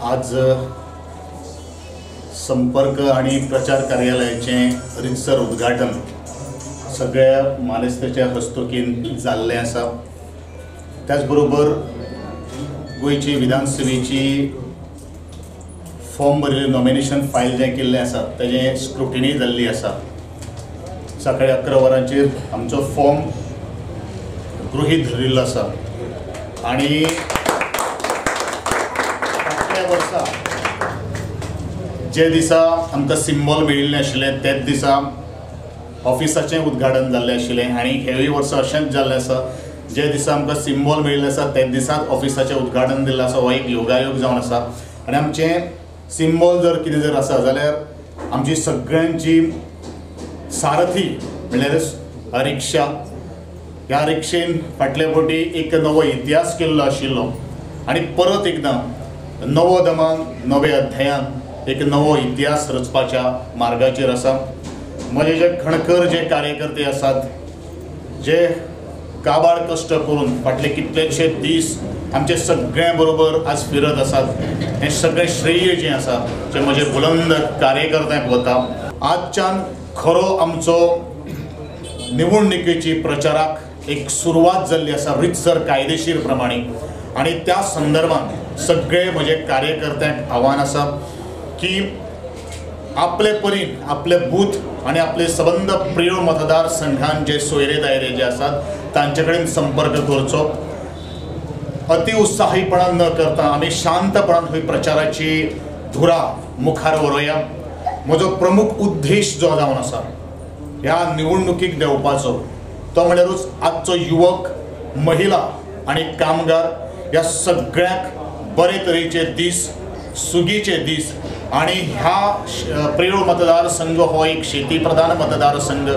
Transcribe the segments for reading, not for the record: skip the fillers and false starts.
आज संपर्क आणि प्रचार कार्यालयाचे रितसर उद्घाटन सगळ्या मानेस्ताच्या हस्तुकीन जाल्लें आसा। त्याचबरोबर गोयची विधानसभेची फॉर्म भरिल्लें नॉमिनेशन फायल जें केल्लें आसा तेजें स्क्रुटिनी जाल्ली आसा। सकाळी 11 वरांचेर आमचो फॉर्म गृहीत धरिल्लो आसा आणि फाटल्या वर्सा जे दिसा आमकां सिंबॉल मेळिल्लें आशिल्लें तेच दिसा ऑफिसाचें उद्घाटन जाल्लें आशिल्लें आनी हेवूय वर्सा अशेंच जाल्लें आसा। जे दिसा आमकां सिंबॉल मेळिल्लें आसा तेच दिसाच ऑफिसाचें उद्घाटन दिल्लें आसा। हो एक योगायोग जावन आसा आनी आमचें सिंबॉल जर कितें जर आसा जाल्यार आमची सगळ्यांची सारथी म्हणल्यार रिक्षा। ह्या रिक्षेन फाटल्या फावटी एक नवो इतिहास केल्लो आशिल्लो आनी परत एकदां नवो दमान नवे अध्यायान एक नवो इतिहास रचपाच्या मार्गाचेर आसा। म्हजे जे खणकर जे कार्यकर्ते आसात जे काबाड कश्ट करून फाटले कितलेशे दीस आमचे सगळ्यां बरोबर आज फिरत आसात, हे सगळें श्रेय जें आसा जें म्हजे बुलंद कार्यकर्त्यांक वता। आजच्यान खरो आमचो निवडणुकेची प्रचाराक एक सुरवात जाल्ली आसा रितसर कायदेशीर प्रमाणे आनी त्या संदर्भात सगळे म्हजे कार्यकर्त्यांक आव्हान आसा की आपले परीन आपले बूथ आणि आपले सबंद प्रिय मतदारसंघान जे सोयरे दायरे जे आसात तांचे कडेन संपर्क करचो। अति उत्साहीपणान न करता आमी शांतपणान ही प्रचाराची धुरा मुखार व्हरोया। म्हजो प्रमुख उद्देश जो जावन आसा ह्या निवडणुकीक देंवपाचो तो म्हणल्यारूच आजचो युवक महिला आणि कामगार ह्या सगळ्याक बरे तरेचे दीस सुगीचे दीस आणि ह्या प्रिय मतदारसंघ हो एक शेती प्रधान मतदारसंघ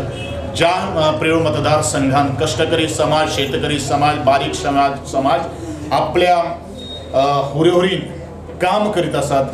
ज्या प्रिय मतदारसंघान कष्टकरी समाज, शेतकरी समाज, बारीक समाज आपल्या हुरेहुरीन काम करीत आसात।